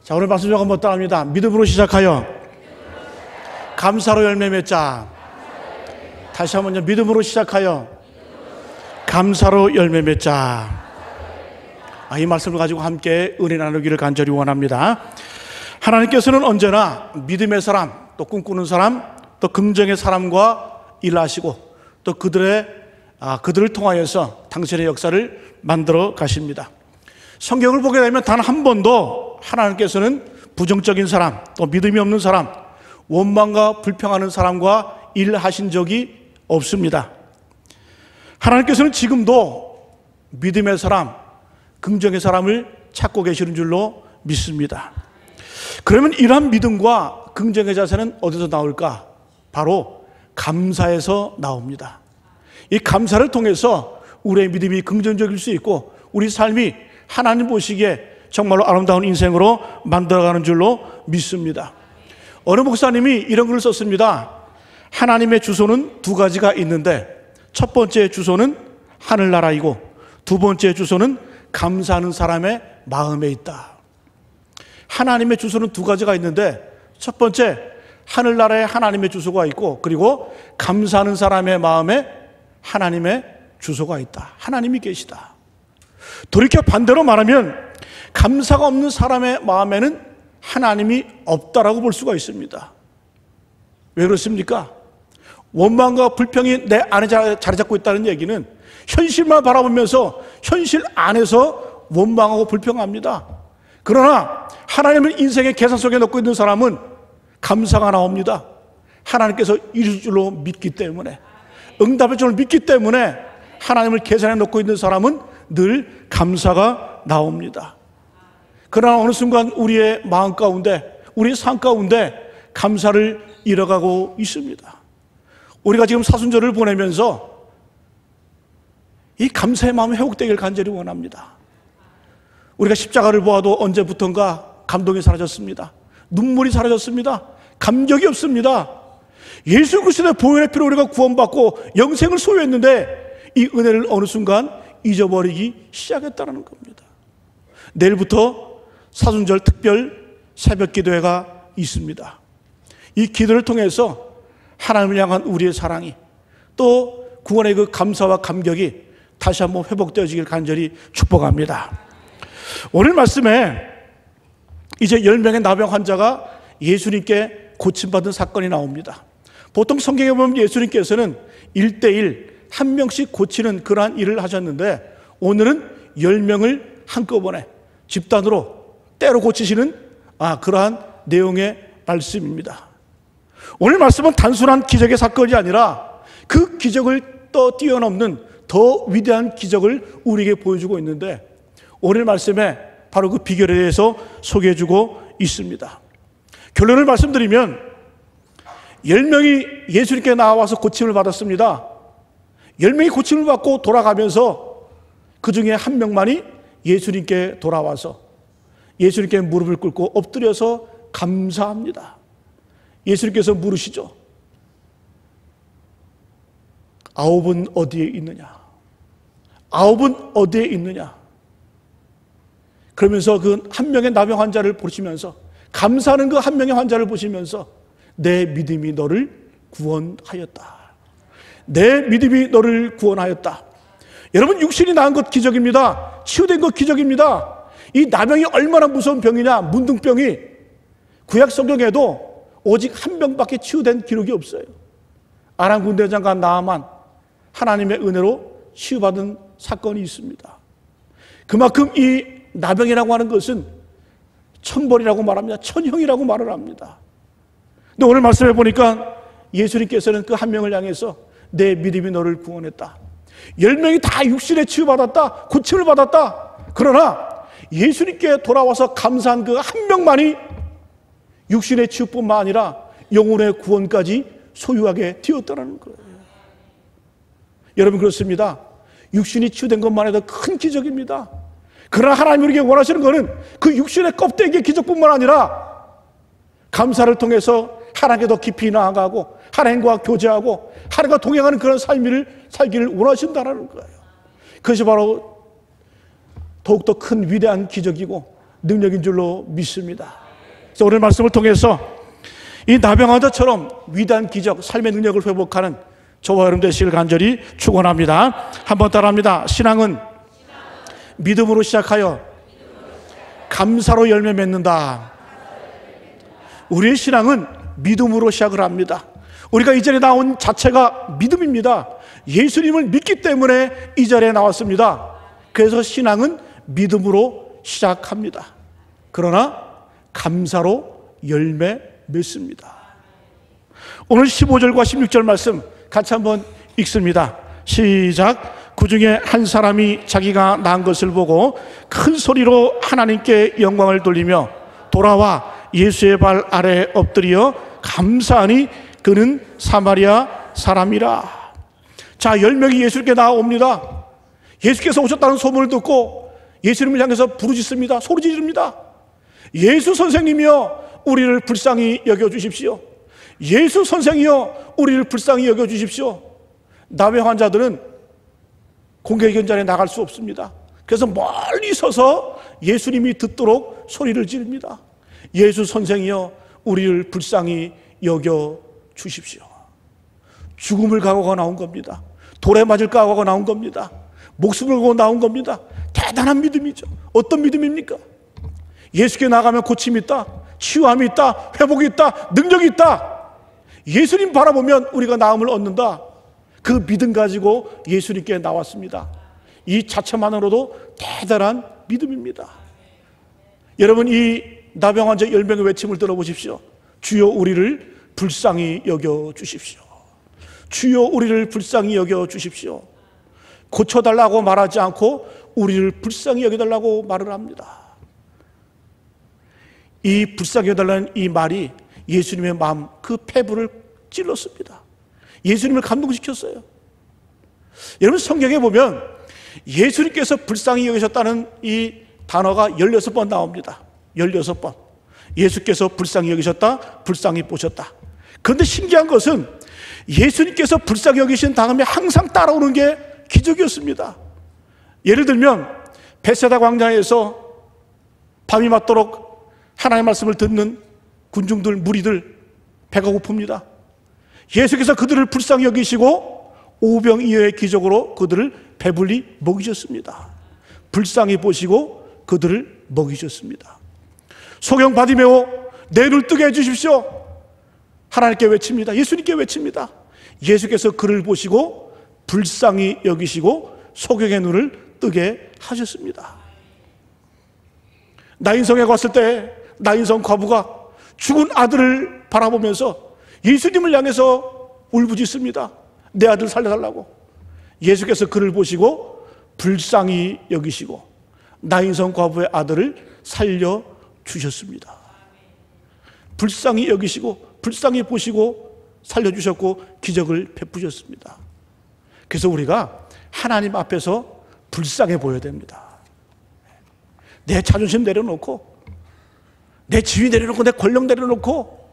자, 오늘 말씀 좀 한번 따라합니다. 믿음으로 시작하여 감사로 열매 맺자. 다시 한번요. 믿음으로 시작하여 감사로 열매 맺자. 이 말씀을 가지고 함께 은혜 나누기를 간절히 원합니다. 하나님께서는 언제나 믿음의 사람, 또 꿈꾸는 사람, 또 긍정의 사람과 일하시고 또 그들을 통하여서 당신의 역사를 만들어 가십니다. 성경을 보게 되면 단 한 번도 하나님께서는 부정적인 사람, 또 믿음이 없는 사람, 원망과 불평하는 사람과 일하신 적이 없습니다. 하나님께서는 지금도 믿음의 사람, 긍정의 사람을 찾고 계시는 줄로 믿습니다. 그러면 이러한 믿음과 긍정의 자세는 어디서 나올까? 바로 감사에서 나옵니다. 이 감사를 통해서 우리의 믿음이 긍정적일 수 있고 우리 삶이 하나님 보시기에 정말로 아름다운 인생으로 만들어가는 줄로 믿습니다. 어느 목사님이 이런 글을 썼습니다. 하나님의 주소는 두 가지가 있는데 첫 번째 주소는 하늘나라이고 두 번째 주소는 감사하는 사람의 마음에 있다. 하나님의 주소는 두 가지가 있는데 첫 번째 하늘나라에 하나님의 주소가 있고 그리고 감사하는 사람의 마음에 하나님의 주소가 있다. 하나님이 계시다. 돌이켜 반대로 말하면 감사가 없는 사람의 마음에는 하나님이 없다라고 볼 수가 있습니다. 왜 그렇습니까? 원망과 불평이 내 안에 자리 잡고 있다는 얘기는 현실만 바라보면서 현실 안에서 원망하고 불평합니다. 그러나 하나님을 인생의 계산 속에 넣고 있는 사람은 감사가 나옵니다. 하나님께서 이룰 줄로 믿기 때문에, 응답의 줄로 믿기 때문에 하나님을 계산에 넣고 있는 사람은 늘 감사가 나옵니다. 그러나 어느 순간 우리의 마음 가운데, 우리의 삶 가운데 감사를 잃어가고 있습니다. 우리가 지금 사순절을 보내면서 이 감사의 마음이 회복되기를 간절히 원합니다. 우리가 십자가를 보아도 언제부턴가 감동이 사라졌습니다. 눈물이 사라졌습니다. 감격이 없습니다. 예수 그리스도의 보혈의 피로 우리가 구원받고 영생을 소유했는데 이 은혜를 어느 순간 잊어버리기 시작했다는 겁니다. 내일부터 사순절 특별 새벽 기도회가 있습니다. 이 기도를 통해서 하나님을 향한 우리의 사랑이 또 구원의 그 감사와 감격이 다시 한번 회복되어지길 간절히 축복합니다. 오늘 말씀에 이제 10명의 나병 환자가 예수님께 고침받은 사건이 나옵니다. 보통 성경에 보면 예수님께서는 1대1 한 명씩 고치는 그러한 일을 하셨는데 오늘은 10명을 한꺼번에 집단으로 때로 고치시는 그러한 내용의 말씀입니다. 오늘 말씀은 단순한 기적의 사건이 아니라 그 기적을 또 뛰어넘는 더 위대한 기적을 우리에게 보여주고 있는데 오늘 말씀에 바로 그 비결에 대해서 소개해주고 있습니다. 결론을 말씀드리면 10명이 예수님께 나와서 고침을 받았습니다. 10명이 고침을 받고 돌아가면서 그 중에 한 명만이 예수님께 돌아와서 예수님께 무릎을 꿇고 엎드려서 감사합니다. 예수님께서 물으시죠. 9은 어디에 있느냐? 9은 어디에 있느냐? 그러면서 그 한 명의 나병 환자를 보시면서 감사하는 그 한 명의 환자를 보시면서 내 믿음이 너를 구원하였다. 내 믿음이 너를 구원하였다. 여러분 육신이 나은 것 기적입니다. 치유된 것 기적입니다. 이 나병이 얼마나 무서운 병이냐. 문둥병이 구약 성경에도 오직 한 병밖에 치유된 기록이 없어요. 아람 군대장과 나아만 하나님의 은혜로 치유받은 사건이 있습니다. 그만큼 이 나병이라고 하는 것은 천벌이라고 말합니다. 천형이라고 말을 합니다. 근데 오늘 말씀해 보니까 예수님께서는 그 한 명을 향해서 내 믿음이 너를 구원했다. 10명이 다 육신에 치유받았다. 고침을 받았다. 그러나 예수님께 돌아와서 감사한 그 한 명만이 육신의 치유뿐만 아니라 영혼의 구원까지 소유하게 되었다는 거예요. 여러분 그렇습니다. 육신이 치유된 것만 해도 큰 기적입니다. 그러나 하나님이 우리에게 원하시는 것은 그 육신의 껍데기의 기적뿐만 아니라 감사를 통해서 하나님께 더 깊이 나아가고 하나님과 교제하고 하나님과 동행하는 그런 삶을 살기를 원하신다는 거예요. 그것이 바로 더욱더 큰 위대한 기적이고 능력인 줄로 믿습니다. 그래서 오늘 말씀을 통해서 이 나병환자처럼 위대한 기적, 삶의 능력을 회복하는 저와 여러분 되시길 간절히 축원합니다. 한번 따라합니다. 신앙은 믿음으로 시작하여 감사로 열매 맺는다. 우리의 신앙은 믿음으로 시작을 합니다. 우리가 이 자리에 나온 자체가 믿음입니다. 예수님을 믿기 때문에 이 자리에 나왔습니다. 그래서 신앙은 믿음으로 시작합니다. 그러나 감사로 열매 맺습니다. 오늘 15절과 16절 말씀 같이 한번 읽습니다. 시작. 그 중에 한 사람이 자기가 낳은 것을 보고 큰 소리로 하나님께 영광을 돌리며 돌아와 예수의 발 아래 엎드려 감사하니 그는 사마리아 사람이라. 자, 10명이 예수님께 나옵니다. 예수께서 오셨다는 소문을 듣고 예수님을 향해서 부르짖습니다. 소리 지릅니다. 예수 선생님이여 우리를 불쌍히 여겨주십시오. 예수 선생이여 우리를 불쌍히 여겨주십시오. 나병 환자들은 공개견 자리에 나갈 수 없습니다. 그래서 멀리 서서 예수님이 듣도록 소리를 지릅니다. 예수 선생이여 우리를 불쌍히 여겨주십시오. 죽음을 각오하고 나온 겁니다. 돌에 맞을 각오하고 나온 겁니다. 목숨을 걸고 나온 겁니다. 대단한 믿음이죠. 어떤 믿음입니까? 예수께 나가면 고침이 있다, 치유함이 있다, 회복이 있다, 능력이 있다. 예수님 바라보면 우리가 나음을 얻는다. 그 믿음 가지고 예수님께 나왔습니다. 이 자체만으로도 대단한 믿음입니다. 여러분, 이 나병 환자 10명의 외침을 들어보십시오. 주여 우리를 불쌍히 여겨주십시오. 주여 우리를 불쌍히 여겨주십시오. 고쳐달라고 말하지 않고 우리를 불쌍히 여겨달라고 말을 합니다. 이 불쌍히 여겨달라는 이 말이 예수님의 마음, 그 폐부를 찔렀습니다. 예수님을 감동시켰어요. 여러분, 성경에 보면 예수님께서 불쌍히 여기셨다는 이 단어가 16번 나옵니다. 16번. 예수께서 불쌍히 여기셨다, 불쌍히 보셨다. 그런데 신기한 것은 예수님께서 불쌍히 여기신 다음에 항상 따라오는 게 기적이었습니다. 예를 들면 베세다 광야에서 밤이 맞도록 하나님의 말씀을 듣는 군중들, 무리들 배가 고픕니다. 예수께서 그들을 불쌍히 여기시고 오병이어의 기적으로 그들을 배불리 먹이셨습니다. 불쌍히 보시고 그들을 먹이셨습니다. 소경 바디메오 내 눈을 뜨게 해주십시오. 하나님께 외칩니다. 예수님께 외칩니다. 예수께서 그를 보시고 불쌍히 여기시고 소경의 눈을 뜨게 하셨습니다. 나인성에 갔을 때 나인성 과부가 죽은 아들을 바라보면서 예수님을 향해서 울부짖습니다. 내 아들 살려달라고. 예수께서 그를 보시고 불쌍히 여기시고 나인성 과부의 아들을 살려주셨습니다. 불쌍히 여기시고 불쌍히 보시고 살려주셨고 기적을 베푸셨습니다. 그래서 우리가 하나님 앞에서 불쌍해 보여야 됩니다. 내 자존심 내려놓고 내 지위 내려놓고 내 권력 내려놓고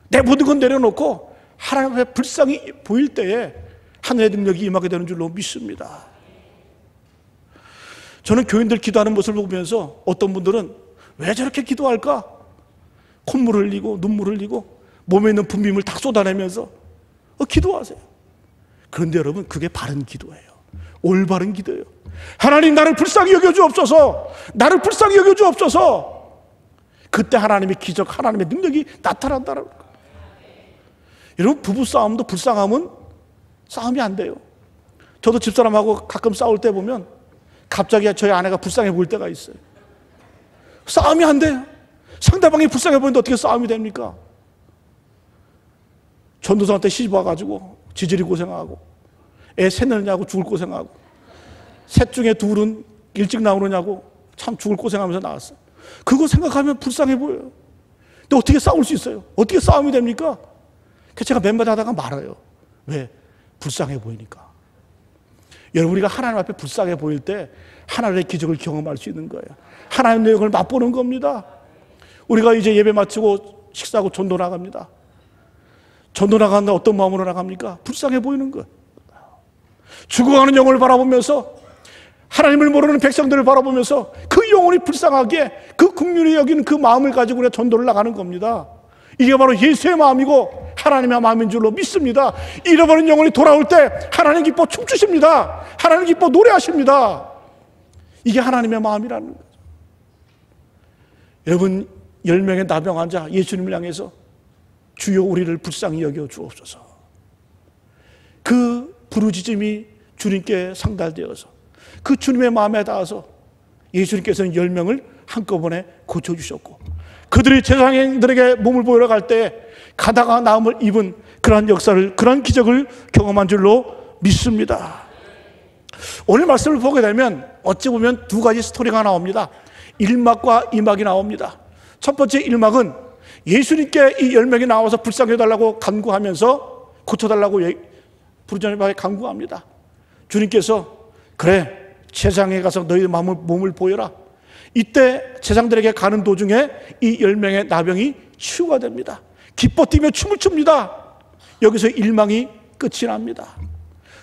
내 모든 건 내려놓고 하나님 앞에 불쌍히 보일 때에 하늘의 능력이 임하게 되는 줄로 믿습니다. 저는 교인들 기도하는 모습을 보면서 어떤 분들은 왜 저렇게 기도할까? 콧물 흘리고 눈물 흘리고 몸에 있는 분비물 다 쏟아내면서 기도하세요. 그런데 여러분, 그게 바른 기도예요. 올바른 기도예요. 하나님, 나를 불쌍히 여겨주옵소서. 나를 불쌍히 여겨주옵소서. 그때 하나님의 기적, 하나님의 능력이 나타난다는 거예요. 여러분, 부부싸움도 불쌍하면 싸움이 안 돼요. 저도 집사람하고 가끔 싸울 때 보면 갑자기 저희 아내가 불쌍해 보일 때가 있어요. 싸움이 안 돼요. 상대방이 불쌍해 보이는데 어떻게 싸움이 됩니까? 전도사한테 시집 와가지고 지질이 고생하고 애 셋 낳느냐고 죽을 고생하고 셋 중에 둘은 일찍 나오느냐고 참 죽을 고생하면서 나왔어요. 그거 생각하면 불쌍해 보여요. 근데 어떻게 싸울 수 있어요? 어떻게 싸움이 됩니까? 그래서 제가 몇 마디 하다가 말아요. 왜? 불쌍해 보이니까. 여러분, 우리가 하나님 앞에 불쌍해 보일 때 하나님의 기적을 경험할 수 있는 거예요. 하나님의 능력을 맛보는 겁니다. 우리가 이제 예배 마치고 식사하고 전도 나갑니다. 전도 나가는데 어떤 마음으로 나갑니까? 불쌍해 보이는 거예요. 죽어가는 영혼을 바라보면서, 하나님을 모르는 백성들을 바라보면서 그 영혼이 불쌍하게 그 긍휼히 여기는 그 마음을 가지고 우리가 전도를 나가는 겁니다. 이게 바로 예수의 마음이고 하나님의 마음인 줄로 믿습니다. 잃어버린 영혼이 돌아올 때 하나님 기뻐 춤추십니다. 하나님 기뻐 노래하십니다. 이게 하나님의 마음이라는 거죠. 여러분, 10명의 나병 환자 예수님을 향해서 주여 우리를 불쌍히 여겨 주옵소서. 그 부르짖음이 주님께 상달되어서 그 주님의 마음에 닿아서 예수님께서는 10명을 한꺼번에 고쳐주셨고, 그들이 제사장들에게 몸을 보이러 갈 때 가다가 나음을 입은 그러한 역사를, 그러한 기적을 경험한 줄로 믿습니다. 오늘 말씀을 보게 되면 어찌 보면 두 가지 스토리가 나옵니다. 1막과 2막이 나옵니다. 첫 번째 1막은 예수님께 이 10명이 나와서 불쌍히 해달라고 간구하면서 고쳐달라고 부르짖는 간구합니다. 주님께서 그래, 제사장에 가서 너희 몸을 보여라. 이때 제사장들에게 가는 도중에 이 10명의 나병이 치유가 됩니다. 기뻐 뛰며 춤을 춥니다. 여기서 1막이 끝이 납니다.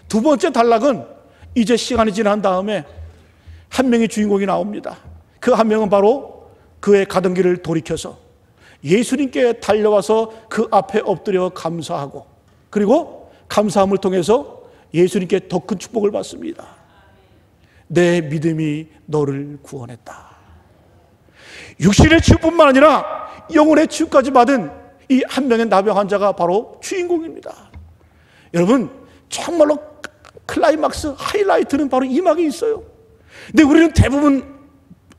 두 번째 단락은 이제 시간이 지난 다음에 한 명의 주인공이 나옵니다. 그 한 명은 바로 그의 가던 길을 돌이켜서 예수님께 달려와서 그 앞에 엎드려 감사하고, 그리고 감사함을 통해서 예수님께 더 큰 축복을 받습니다. 내 믿음이 너를 구원했다. 육신의 치유뿐만 아니라 영혼의 치유까지 받은 이 한 명의 나병 환자가 바로 주인공입니다. 여러분, 정말로 클라이막스, 하이라이트는 바로 이 막에 있어요. 근데 우리는 대부분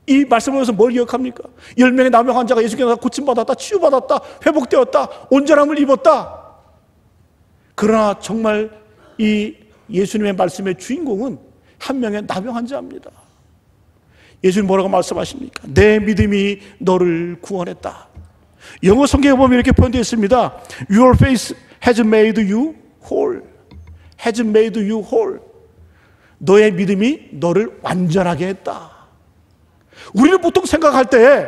이 말씀을 통해서 뭘 기억합니까? 10명의 나병 환자가 예수께서 고침받았다, 치유받았다, 회복되었다, 온전함을 입었다. 그러나 정말 이 예수님의 말씀의 주인공은 한 명의 나병 환자입니다. 예수님 뭐라고 말씀하십니까? 내 믿음이 너를 구원했다. 영어 성경에 보면 이렇게 표현되어 있습니다. Your faith has made you whole. has made you whole. 너의 믿음이 너를 완전하게 했다. 우리는 보통 생각할 때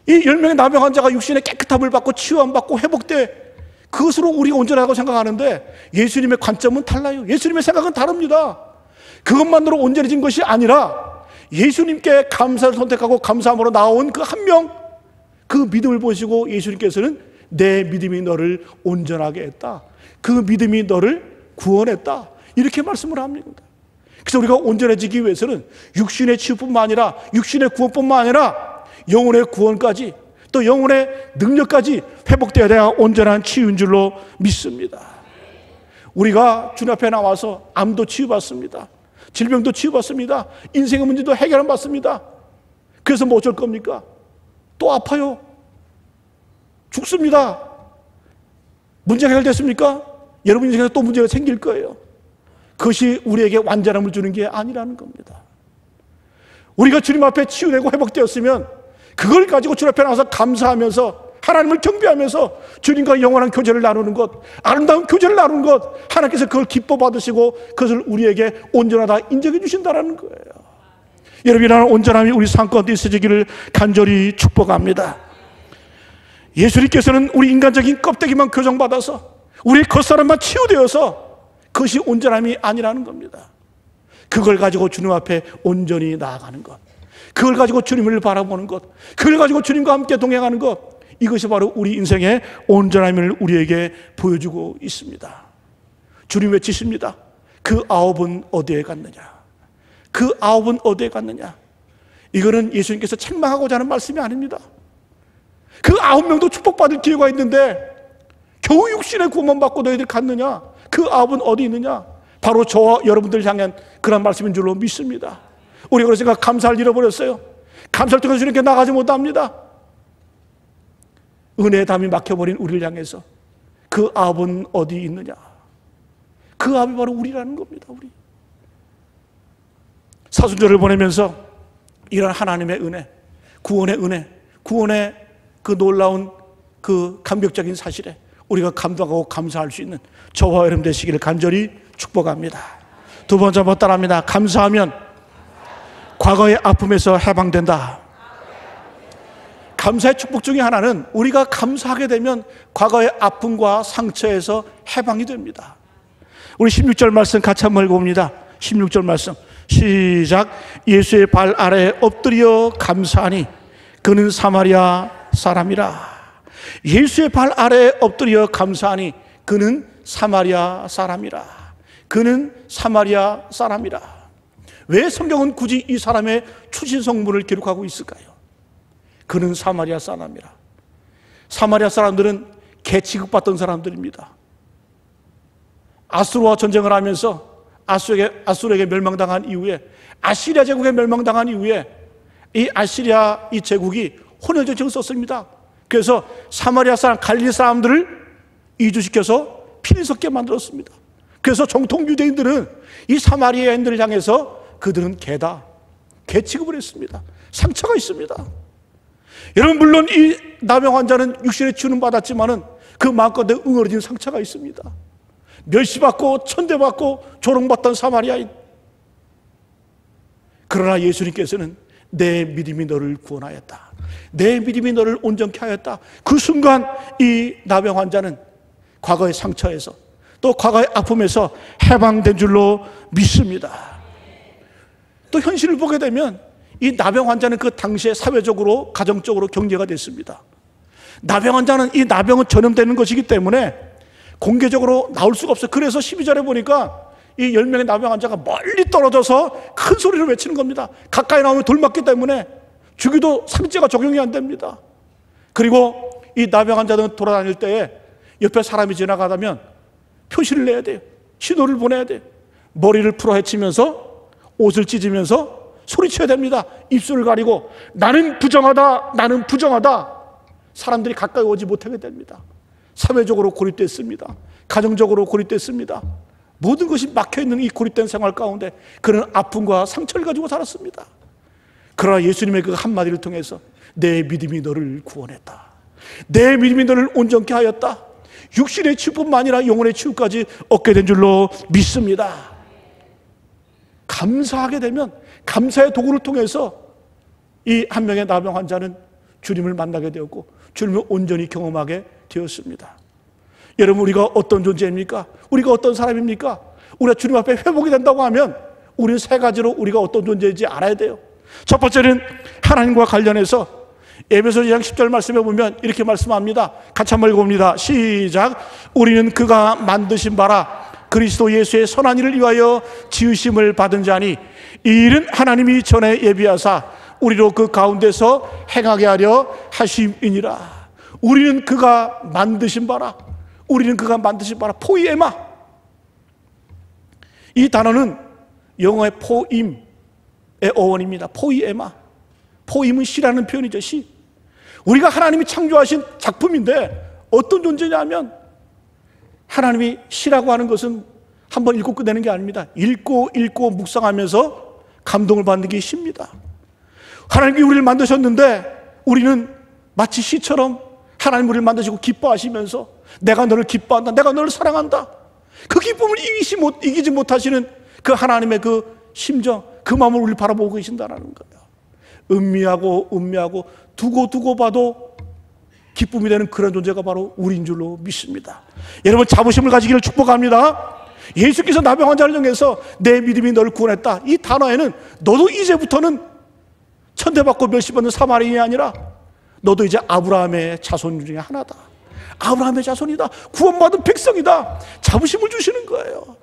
이 10명의 나병 환자가 육신의 깨끗함을 받고 치유함 받고 회복돼, 그것으로 우리가 온전하다고 생각하는데 예수님의 관점은 달라요. 예수님의 생각은 다릅니다. 그것만으로 온전해진 것이 아니라 예수님께 감사를 선택하고 감사함으로 나온 그 한 명, 그 믿음을 보시고 예수님께서는 내 믿음이 너를 온전하게 했다. 그 믿음이 너를 구원했다. 이렇게 말씀을 합니다. 그래서 우리가 온전해지기 위해서는 육신의 치유뿐만 아니라, 육신의 구원뿐만 아니라 영혼의 구원까지, 또 영혼의 능력까지 회복되어야 돼야 온전한 치유인 줄로 믿습니다. 우리가 주님 앞에 나와서 암도 치유받습니다. 질병도 치유받습니다. 인생의 문제도 해결을 받습니다. 그래서 뭐 어쩔 겁니까? 또 아파요. 죽습니다. 문제가 해결됐습니까? 여러분 인생에서 또 문제가 생길 거예요. 그것이 우리에게 완전함을 주는 게 아니라는 겁니다. 우리가 주님 앞에 치유되고 회복되었으면 그걸 가지고 주님 앞에 나와서 감사하면서 하나님을 경배하면서 주님과 영원한 교제를 나누는 것, 아름다운 교제를 나누는 것, 하나님께서 그걸 기뻐 받으시고 그것을 우리에게 온전하다 인정해 주신다는 거예요. 여러분이라는 온전함이 우리 삶 가운데 있어지기를 간절히 축복합니다. 예수님께서는 우리 인간적인 껍데기만 교정받아서 우리 겉사람만 치유되어서 그것이 온전함이 아니라는 겁니다. 그걸 가지고 주님 앞에 온전히 나아가는 것, 그걸 가지고 주님을 바라보는 것, 그걸 가지고 주님과 함께 동행하는 것, 이것이 바로 우리 인생의 온전함을 우리에게 보여주고 있습니다. 주님 외치십니다. 그 9은 어디에 갔느냐? 그 9은 어디에 갔느냐? 이거는 예수님께서 책망하고자 하는 말씀이 아닙니다. 그 9명도 축복받을 기회가 있는데 겨우 육신의 구원만 받고 너희들 갔느냐? 그 9은 어디 있느냐? 바로 저와 여러분들 향한 그런 말씀인 줄로 믿습니다. 우리가 그래서 감사를 잃어버렸어요. 감사를 통해서 주님께 나가지 못합니다. 은혜의 담이 막혀버린 우리를 향해서 그 9은 어디 있느냐? 그 9이 바로 우리라는 겁니다. 우리 사순절을 보내면서 이런 하나님의 은혜, 구원의 그 놀라운 그 감격적인 사실에 우리가 감동하고 감사할 수 있는 저와 여러분 되시기를 간절히 축복합니다. 두 번째 한번 따라합니다. 감사하면 과거의 아픔에서 해방된다. 감사의 축복 중에 하나는 우리가 감사하게 되면 과거의 아픔과 상처에서 해방이 됩니다. 우리 16절 말씀 같이 한번 읽어봅니다. 16절 말씀 시작. 예수의 발 아래 엎드려 감사하니 그는 사마리아 사람이라. 예수의 발 아래 엎드려 감사하니 그는 사마리아 사람이라. 그는 사마리아 사람이라. 왜 성경은 굳이 이 사람의 출신 성분을 기록하고 있을까요? 그는 사마리아 사람이라. 사마리아 사람들은 개 취급받던 사람들입니다. 아수르와 전쟁을 하면서 아수르에게 멸망당한 이후에, 아시리아 제국에 멸망당한 이후에 이 아시리아 이 제국이 혼혈정책을 썼습니다. 그래서 사마리아 사람, 갈릴리 사람들을 이주시켜서 피리 섞게 만들었습니다. 그래서 정통 유대인들은 이 사마리아인들을 향해서 그들은 개다, 개 취급을 했습니다. 상처가 있습니다. 여러분, 물론 이 나병 환자는 육신의 치유는 받았지만은 그 마음가운데 응어리진 상처가 있습니다. 멸시받고 천대받고 조롱받던 사마리아인. 그러나 예수님께서는 내 믿음이 너를 구원하였다, 내 믿음이 너를 온전케 하였다. 그 순간 이 나병 환자는 과거의 상처에서 또 과거의 아픔에서 해방된 줄로 믿습니다. 또 현실을 보게 되면 이 나병 환자는 그 당시에 사회적으로 가정적으로 경제가 됐습니다. 나병 환자는 이 나병은 전염되는 것이기 때문에 공개적으로 나올 수가 없어요. 그래서 12절에 보니까 이 10명의 나병 환자가 멀리 떨어져서 큰 소리로 외치는 겁니다. 가까이 나오면 돌 맞기 때문에 주기도 3일째가 적용이 안 됩니다. 그리고 이 나병 환자들은 돌아다닐 때에 옆에 사람이 지나가다면 표시를 내야 돼요. 신호를 보내야 돼요. 머리를 풀어 헤치면서 옷을 찢으면서 소리쳐야 됩니다. 입술을 가리고 나는 부정하다, 나는 부정하다. 사람들이 가까이 오지 못하게 됩니다. 사회적으로 고립됐습니다. 가정적으로 고립됐습니다. 모든 것이 막혀있는 이 고립된 생활 가운데 그런 아픔과 상처를 가지고 살았습니다. 그러나 예수님의 그 한마디를 통해서 내 믿음이 너를 구원했다, 내 믿음이 너를 온전케 하였다. 육신의 치유뿐만 아니라 영혼의 치유까지 얻게 된 줄로 믿습니다. 감사하게 되면 감사의 도구를 통해서 이 한 명의 나병 환자는 주님을 만나게 되었고 주님을 온전히 경험하게 되었습니다. 여러분, 우리가 어떤 존재입니까? 우리가 어떤 사람입니까? 우리가 주님 앞에 회복이 된다고 하면 우리는 세 가지로 우리가 어떤 존재인지 알아야 돼요. 첫 번째는 하나님과 관련해서 에베소 2장 10절 말씀에 보면 이렇게 말씀합니다. 같이 한번 읽어봅니다. 시작. 우리는 그가 만드신 바라 그리스도 예수의 선한 일을 위하여 지으심을 받은 자니 이 일은 하나님이 전에 예비하사 우리로 그 가운데서 행하게 하려 하심이니라. 우리는 그가 만드신 바라, 우리는 그가 만드신 바라. 포이에마, 이 단어는 영어의 포임의 어원입니다. 포이에마. 포임은 시라는 표현이죠. 시. 우리가 하나님이 창조하신 작품인데 어떤 존재냐면 하나님이 시라고 하는 것은 한번 읽고 끝내는 게 아닙니다. 읽고 묵상하면서 감동을 받는 게 시입니다. 하나님이 우리를 만드셨는데 우리는 마치 시처럼 하나님 우리를 만드시고 기뻐하시면서 내가 너를 기뻐한다, 내가 너를 사랑한다, 그 기쁨을 이기지 못하시는 그 하나님의 그 심정, 그 마음을 우리를 바라보고 계신다는 거예요. 음미하고 두고 봐도 기쁨이 되는 그런 존재가 바로 우리인 줄로 믿습니다. 여러분, 자부심을 가지기를 축복합니다. 예수께서 나병 환자를 향해서 내 믿음이 너를 구원했다, 이 단어에는 너도 이제부터는 천대받고 멸시받는 사마리아인이 아니라 너도 이제 아브라함의 자손 중에 하나다, 아브라함의 자손이다, 구원받은 백성이다, 자부심을 주시는 거예요.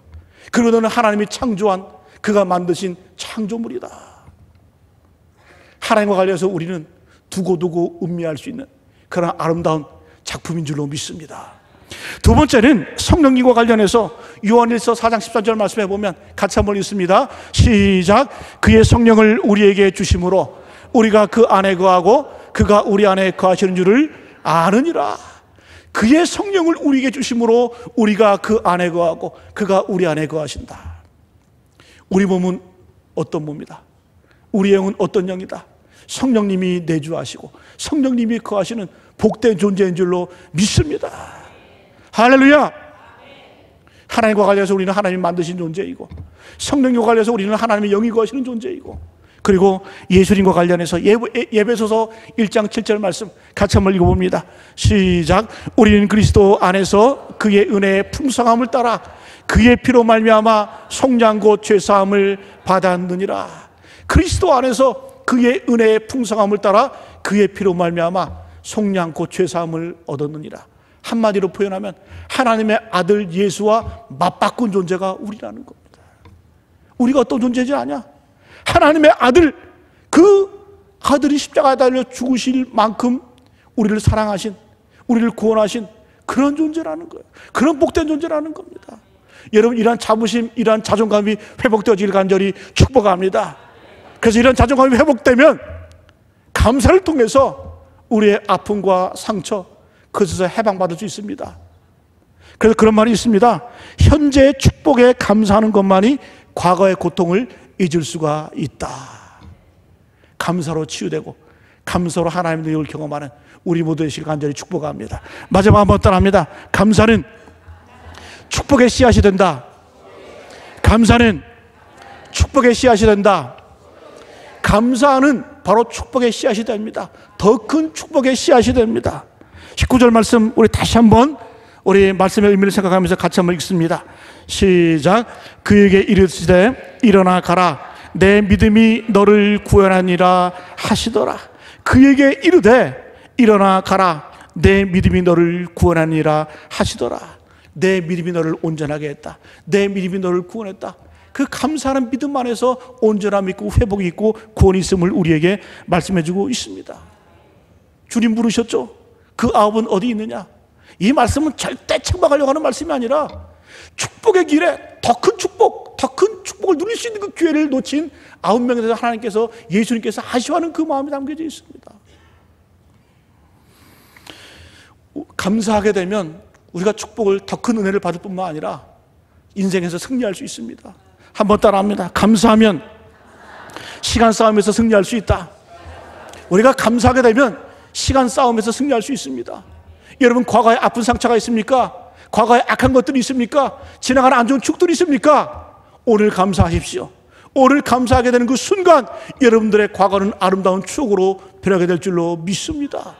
그리고 너는 하나님이 창조한, 그가 만드신 창조물이다. 하나님과 관련해서 우리는 두고 음미할 수 있는 그런 아름다운 작품인 줄로 믿습니다. 두 번째는 성령님과 관련해서 요한일서 4장 14절 말씀해 보면 같이 한번 읽습니다. 시작. 그의 성령을 우리에게 주심으로 우리가 그 안에 거하고 그가 우리 안에 거하시는 줄을 아느니라. 그의 성령을 우리에게 주심으로 우리가 그 안에 거하고 그가 우리 안에 거하신다. 우리 몸은 어떤 몸이다, 우리 영은 어떤 영이다, 성령님이 내주하시고 성령님이 거하시는 복된 존재인 줄로 믿습니다. 할렐루야. 하나님과 관련해서 우리는 하나님이 만드신 존재이고 성령님과 관련해서 우리는 하나님의 영이 거하시는 존재이고, 그리고 예수님과 관련해서 예배소서 1장 7절 말씀 같이 한번 읽어봅니다. 시작. 우리는 그리스도 안에서 그의 은혜의 풍성함을 따라 그의 피로 말미암아 속량 곧 죄사함을 받았느니라. 그리스도 안에서 그의 은혜의 풍성함을 따라 그의 피로 말미암아 속량 곧 죄사함을 얻었느니라. 한마디로 표현하면 하나님의 아들 예수와 맞바꾼 존재가 우리라는 겁니다. 우리가 어떤 존재지 아냐? 하나님의 아들, 그 아들이 십자가에 달려 죽으실 만큼 우리를 사랑하신, 우리를 구원하신 그런 존재라는 거예요. 그런 복된 존재라는 겁니다. 여러분, 이러한 자부심, 이러한 자존감이 회복되어질 간절히 축복합니다. 그래서 이런 자존감이 회복되면 감사를 통해서 우리의 아픔과 상처, 그것에서 해방받을 수 있습니다. 그래서 그런 말이 있습니다. 현재의 축복에 감사하는 것만이 과거의 고통을 잊을 수가 있다. 감사로 치유되고 감사로 하나님의 능력을 경험하는 우리 모두 되시길 간절히 축복합니다. 마지막 한번 따라합니다. 감사는 축복의 씨앗이 된다. 감사는 축복의 씨앗이 된다. 감사는 바로 축복의 씨앗이 됩니다. 더 큰 축복의 씨앗이 됩니다. 19절 말씀 우리 다시 한번 우리 말씀의 의미를 생각하면서 같이 한번 읽습니다. 시작. 그에게 이르시되 일어나 가라 내 믿음이 너를 구원하니라 하시더라. 그에게 이르되 일어나 가라 내 믿음이 너를 구원하니라 하시더라. 내 믿음이 너를 온전하게 했다. 내 믿음이 너를 구원했다. 그 감사하는 믿음 안에서 온전함이 있고 회복이 있고 구원이 있음을 우리에게 말씀해 주고 있습니다. 주님 부르셨죠? 그 아홉은 어디 있느냐? 이 말씀은 절대 책망하려고 하는 말씀이 아니라 축복의 길에 더 큰 축복, 더 큰 축복을 누릴 수 있는 그 기회를 놓친 9명에 대해서 하나님께서, 예수님께서 아쉬워하는 그 마음이 담겨져 있습니다. 감사하게 되면 우리가 축복을, 더 큰 은혜를 받을 뿐만 아니라 인생에서 승리할 수 있습니다. 한번 따라합니다. 감사하면 시간 싸움에서 승리할 수 있다. 우리가 감사하게 되면 시간 싸움에서 승리할 수 있습니다. 여러분, 과거에 아픈 상처가 있습니까? 과거에 악한 것들이 있습니까? 지나가는 안 좋은 축들이 있습니까? 오늘 감사하십시오. 오늘 감사하게 되는 그 순간 여러분들의 과거는 아름다운 추억으로 변하게 될 줄로 믿습니다.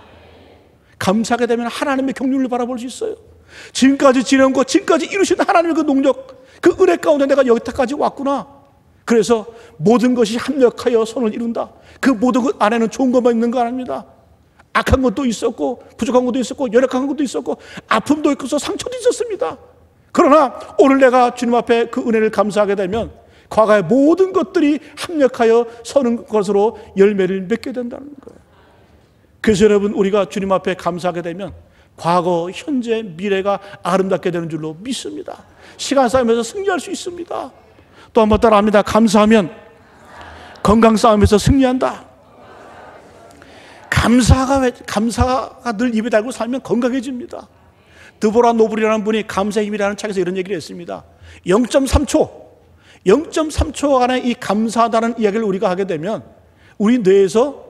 감사하게 되면 하나님의 경륜을 바라볼 수 있어요. 지금까지 지내온 것, 지금까지 이루신 하나님의 그 농력, 그 은혜 가운데 내가 여기까지 왔구나. 그래서 모든 것이 합력하여 선을 이룬다. 그 모든 것 안에는 좋은 것만 있는 거 아닙니다. 악한 것도 있었고 부족한 것도 있었고 열악한 것도 있었고 아픔도 있고 상처도 있었습니다. 그러나 오늘 내가 주님 앞에 그 은혜를 감사하게 되면 과거의 모든 것들이 합력하여 서는 것으로 열매를 맺게 된다는 거예요. 그래서 여러분, 우리가 주님 앞에 감사하게 되면 과거, 현재, 미래가 아름답게 되는 줄로 믿습니다. 시간 싸움에서 승리할 수 있습니다. 또 한번 따라합니다. 감사하면 건강 싸움에서 승리한다. 감사가 늘 입에 달고 살면 건강해집니다. 드보라 노블이라는 분이 감사의 힘이라는 책에서 이런 얘기를 했습니다. 0.3초 안에 이 감사하다는 이야기를 우리가 하게 되면 우리 뇌에서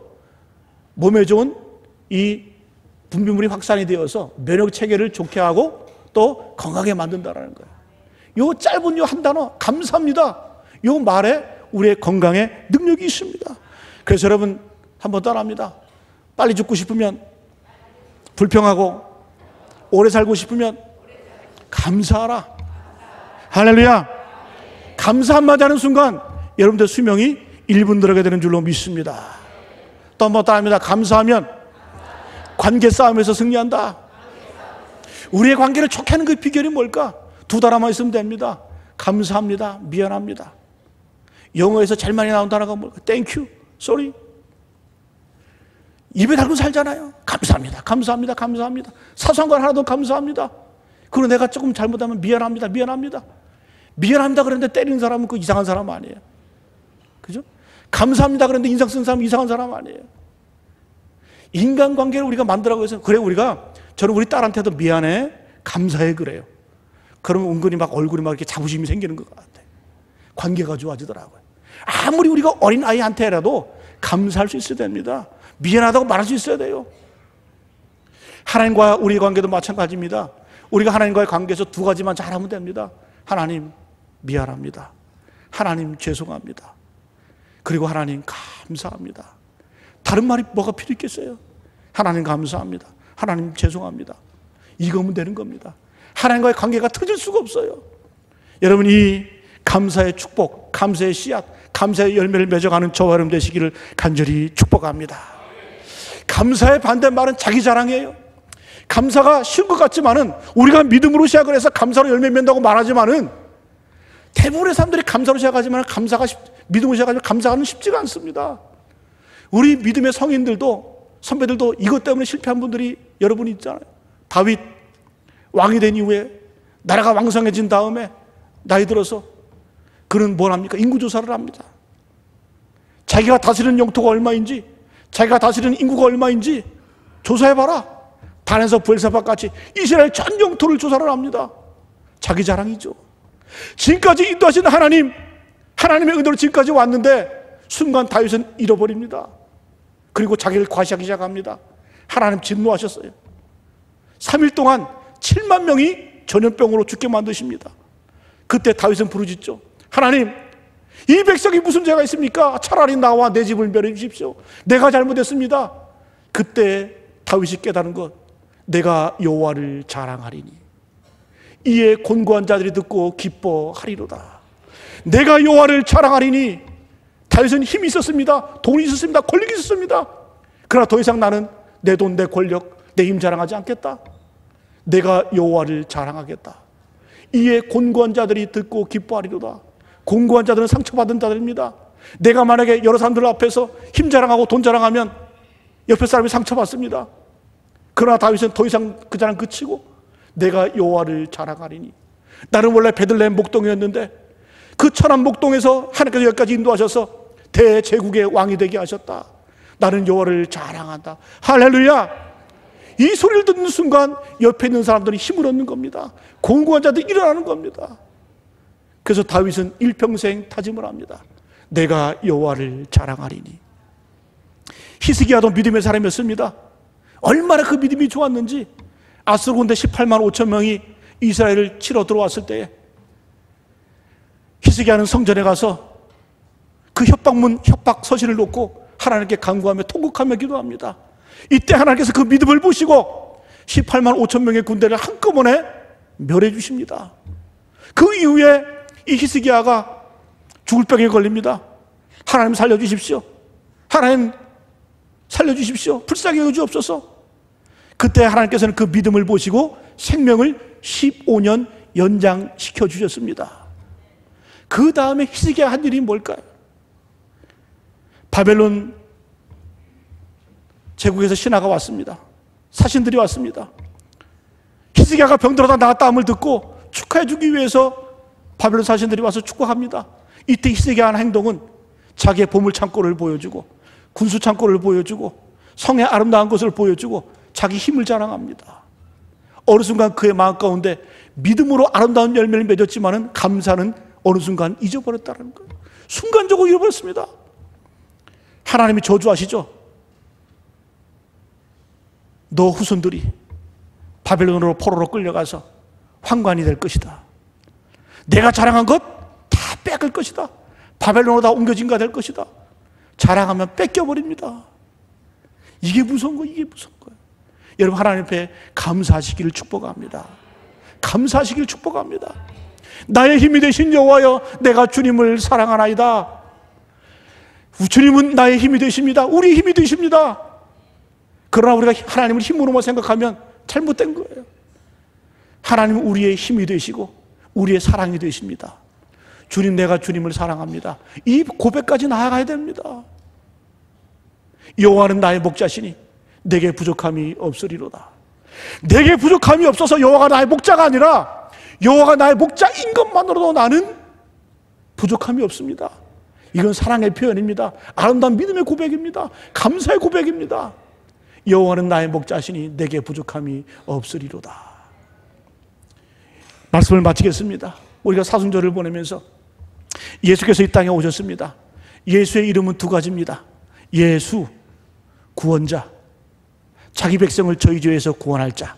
몸에 좋은 이 분비물이 확산이 되어서 면역 체계를 좋게 하고 또 건강하게 만든다는 거예요. 요 짧은 요 한 단어 감사합니다. 요 말에 우리의 건강에 능력이 있습니다. 그래서 여러분 한번 따라합니다. 빨리 죽고 싶으면, 불평하고 오래 살고 싶으면 감사하라. 할렐루야. 감사 한마디 하는 순간 여러분들 수명이 1분 들어가게 되는 줄로 믿습니다. 또 한번 따라합니다. 감사하면 관계 싸움에서 승리한다. 우리의 관계를 좋게 하는 그 비결이 뭘까? 두 단어만 있으면 됩니다. 감사합니다. 미안합니다. 영어에서 제일 많이 나온 단어가 뭘까? Thank you, sorry. 입에 달고 살잖아요. 감사합니다. 감사합니다. 감사합니다. 사소한 건 하나도 감사합니다. 그리고 내가 조금 잘못하면 미안합니다. 미안합니다. 미안합니다 그랬는데 때리는 사람은 그 이상한 사람 아니에요. 그죠? 감사합니다 그랬는데 인상 쓴 사람은 이상한 사람 아니에요. 인간관계를 우리가 만들라고 해서, 그래, 저는 우리 딸한테도 미안해, 감사해 그래요. 그러면 은근히 막 얼굴이 막 이렇게 자부심이 생기는 것 같아요. 관계가 좋아지더라고요. 아무리 우리가 어린 아이한테라도 감사할 수 있어야 됩니다. 미안하다고 말할 수 있어야 돼요. 하나님과 우리의 관계도 마찬가지입니다. 우리가 하나님과의 관계에서 두 가지만 잘하면 됩니다. 하나님 미안합니다. 하나님 죄송합니다. 그리고 하나님 감사합니다. 다른 말이 뭐가 필요 있겠어요? 하나님 감사합니다. 하나님 죄송합니다. 이거면 되는 겁니다. 하나님과의 관계가 터질 수가 없어요. 여러분, 이 감사의 축복, 감사의 씨앗, 감사의 열매를 맺어가는 저와 여러분 되시기를 간절히 축복합니다. 감사의 반대말은 자기 자랑이에요. 감사가 쉬운 것 같지만은, 우리가 믿음으로 시작을 해서 감사로 열매 맺는다고 말하지만은, 대부분의 사람들이 감사로 시작하지만 믿음으로 시작하지만 감사는 쉽지가 않습니다. 우리 믿음의 성인들도, 선배들도 이것 때문에 실패한 분들이 여러분 있잖아요. 다윗 왕이 된 이후에 나라가 왕성해진 다음에 나이 들어서 그는 뭘 합니까? 인구조사를 합니다. 자기가 다스리는 영토가 얼마인지, 자기가 다스리는 인구가 얼마인지 조사해봐라. 단에서 부엘세바까지 이스라엘 전 영토를 조사를 합니다. 자기 자랑이죠. 지금까지 인도하신 하나님의 은혜로 지금까지 왔는데 순간 다윗은 잃어버립니다. 그리고 자기를 과시하기 시작합니다. 하나님 진노하셨어요. 3일 동안 7만 명이 전염병으로 죽게 만드십니다. 그때 다윗은 부르짖죠. 하나님, 이 백성이 무슨 죄가 있습니까? 차라리 나와 내 집을 멸해 주십시오. 내가 잘못했습니다. 그때 다윗이 깨달은 것, 내가 여호와를 자랑하리니 이에 곤고한 자들이 듣고 기뻐하리로다. 내가 여호와를 자랑하리니. 다윗은 힘이 있었습니다. 돈이 있었습니다. 권력이 있었습니다. 그러나 더 이상 나는 내 돈, 내 권력, 내 힘 자랑하지 않겠다. 내가 여호와를 자랑하겠다. 이에 곤고한 자들이 듣고 기뻐하리로다. 곤고한 자들은 상처받은 자들입니다. 내가 만약에 여러 사람들 앞에서 힘 자랑하고 돈 자랑하면 옆에 사람이 상처받습니다. 그러나 다윗은 더 이상 그 자랑 그치고 내가 여호와를 자랑하리니. 나는 원래 베들레헴 목동이었는데 그 천한 목동에서 하나님께서 여기까지 인도하셔서 대제국의 왕이 되게 하셨다. 나는 여호와를 자랑한다. 할렐루야. 이 소리를 듣는 순간 옆에 있는 사람들이 힘을 얻는 겁니다. 공고한 자들이 일어나는 겁니다. 그래서 다윗은 일평생 다짐을 합니다. 내가 여호와를 자랑하리니. 히스기야도 믿음의 사람이었습니다. 얼마나 그 믿음이 좋았는지, 아수르 군대 18만 5천 명이 이스라엘을 치러 들어왔을 때에 히스기야는 성전에 가서 그 협박 서신을 놓고 하나님께 간구하며 통곡하며 기도합니다. 이때 하나님께서 그 믿음을 보시고 18만 5천 명의 군대를 한꺼번에 멸해 주십니다. 그 이후에 이 히스기야가 죽을 병에 걸립니다. 하나님 살려주십시오. 하나님 살려주십시오. 불쌍히 여주옵소서. 그때 하나님께서는 그 믿음을 보시고 생명을 15년 연장시켜 주셨습니다. 그 다음에 히스기야 한 일이 뭘까요? 바벨론 제국에서 신하가 왔습니다. 사신들이 왔습니다. 히스기야가 병들어다 나았다 함을 듣고 축하해 주기 위해서 바벨론 사신들이 와서 축복합니다. 이때 히스기야 한 행동은 자기의 보물창고를 보여주고 군수창고를 보여주고 성의 아름다운 것을 보여주고 자기 힘을 자랑합니다. 어느 순간 그의 마음 가운데 믿음으로 아름다운 열매를 맺었지만은 감사는 어느 순간 잊어버렸다는 거예요. 순간적으로 잃어버렸습니다. 하나님이 저주하시죠. 너 후손들이 바벨론으로 포로로 끌려가서 환관이 될 것이다. 내가 자랑한 것 다 뺏을 것이다. 바벨론으로 다 옮겨진 가 될 것이다. 자랑하면 뺏겨버립니다. 이게 무서운 거예요. 이게 무서운 거예요. 여러분, 하나님 앞에 감사하시기를 축복합니다. 감사하시기를 축복합니다. 나의 힘이 되신 여호와여, 내가 주님을 사랑하나이다. 주님은 나의 힘이 되십니다. 우리 힘이 되십니다. 그러나 우리가 하나님을 힘으로만 생각하면 잘못된 거예요. 하나님은 우리의 힘이 되시고 우리의 사랑이 되십니다. 주님, 내가 주님을 사랑합니다. 이 고백까지 나아가야 됩니다. 여호와는 나의 목자시니 내게 부족함이 없으리로다. 내게 부족함이 없어서 여호와가 나의 목자가 아니라 여호와가 나의 목자인 것만으로도 나는 부족함이 없습니다. 이건 사랑의 표현입니다. 아름다운 믿음의 고백입니다. 감사의 고백입니다. 여호와는 나의 목자시니 내게 부족함이 없으리로다. 말씀을 마치겠습니다. 우리가 사순절을 보내면서 예수께서 이 땅에 오셨습니다. 예수의 이름은 두 가지입니다. 예수, 구원자, 자기 백성을 저희 죄에서 구원할 자.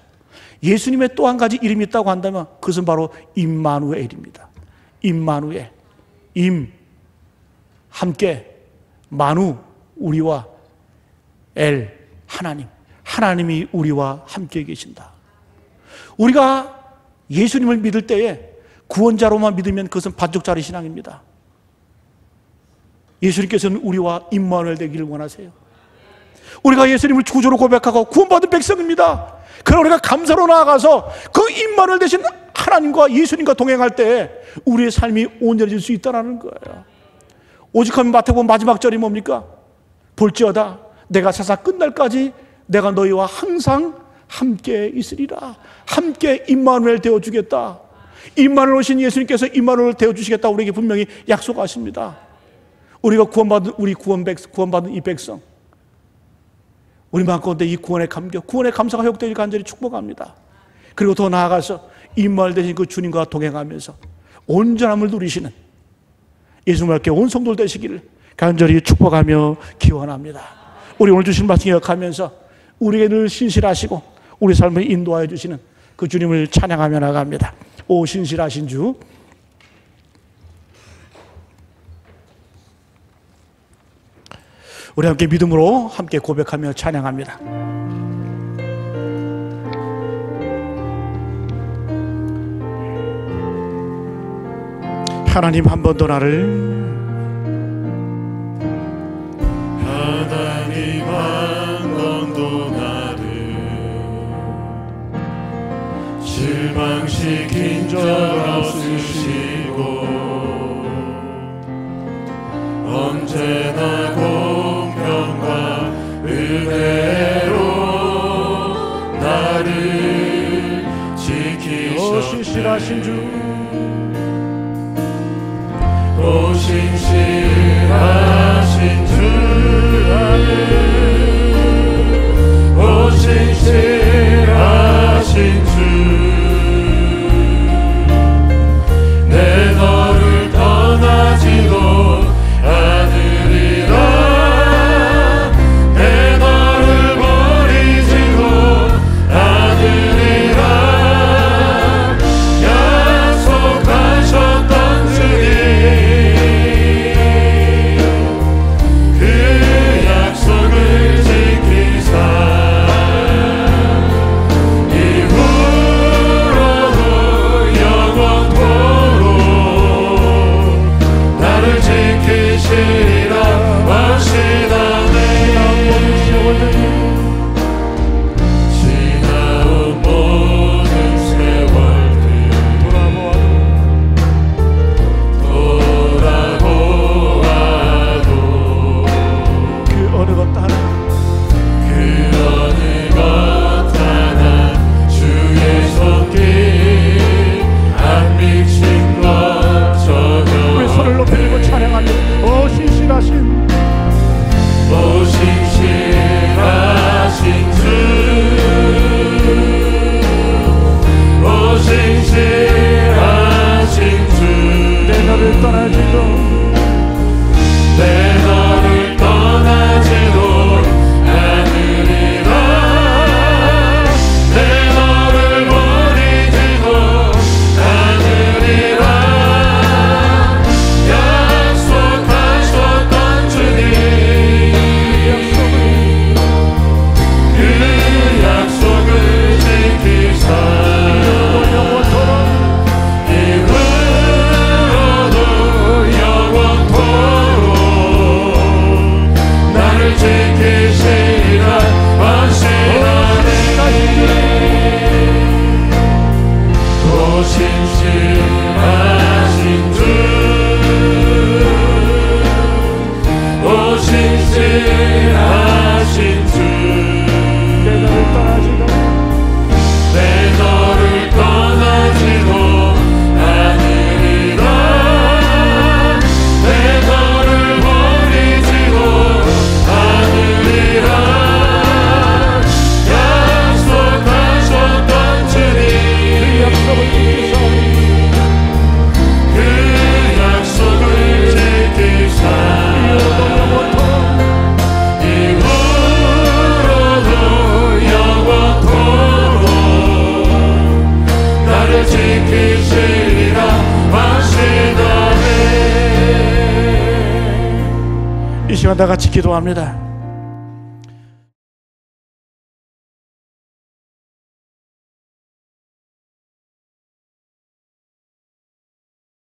예수님의 또 한 가지 이름이 있다고 한다면 그것은 바로 임마누엘입니다. 임마누엘. 임, 함께, 마누, 우리와, 엘, 하나님. 하나님이 우리와 함께 계신다. 우리가 예수님을 믿을 때에 구원자로만 믿으면 그것은 반쪽짜리 신앙입니다. 예수님께서는 우리와 임마누엘 되기를 원하세요. 우리가 예수님을 구주로 고백하고 구원받은 백성입니다. 그러나 우리가 감사로 나아가서 그 임마누엘 되신 하나님과 예수님과 동행할 때 우리의 삶이 온전해질 수 있다는 거예요. 오직하면 마태복음 마지막 절이 뭡니까? 볼지어다 내가 세상 끝날까지 내가 너희와 항상 함께 있으리라. 함께 임마누엘 되어주겠다. 임마누엘 오신 예수님께서 임마누엘 되어주시겠다 우리에게 분명히 약속하십니다. 우리가 구원받은 이 백성, 우리 마음 가운데 이 구원의 감격, 구원의 감사가 회복되길 간절히 축복합니다. 그리고 더 나아가서 임마누엘 되신 그 주님과 동행하면서 온전함을 누리시는 예수님과 함께 온 성도들 되시기를 간절히 축복하며 기원합니다. 우리 오늘 주신 말씀 기억하면서 우리에게 늘 신실하시고 우리 삶을 인도하여 주시는 그 주님을 찬양하며 나갑니다. 오 신실하신 주, 우리 함께 믿음으로 함께 고백하며 찬양합니다. 하나님 한 번 더 나를, 하나님 한 번 더 나를 실망시킨 적 없으시고 언제나 공평과 은혜로 나를 지키셨네. 신실하신 주, 오 신실하신 주, 오 신실하신 주, 내 너를 떠나지도 않으리라. 내 너를 버리지도 않으리라. 약속하셨던 주님, 그 약속을 지키사 이후로도 영원토록 나를 지키시리라 하시다네. 지나온 모든 세월들 돌아보아도 그 어느 것 하나, 그 어느 것 하나 주의 손길 안 미친 것 우리 전혀. 손을 높이 들고 찬양합니다. 오 신실하신, 오 신실하신 주, 오 신실하신 주, 내 너를 떠나지도 내 너를 떠나지도 않으리라. 내 너를 버리지도 않으리라. 약속하셨던 주님, 그 약속을 지키사 이후로도 영원토록 나를 지키시리라 하시나네. 오 신실하신 주, 오 신실하신 주, 내 너를 떠나지도 내 너를 떠나지도 않으리라. 내 너를 버리지도 않으리라. 약속하셨던 주님, 그 약속을 지키사 이후로도 영원토록 나를 지키시리라 하시나네. 이 시간 다 같이 기도합니다.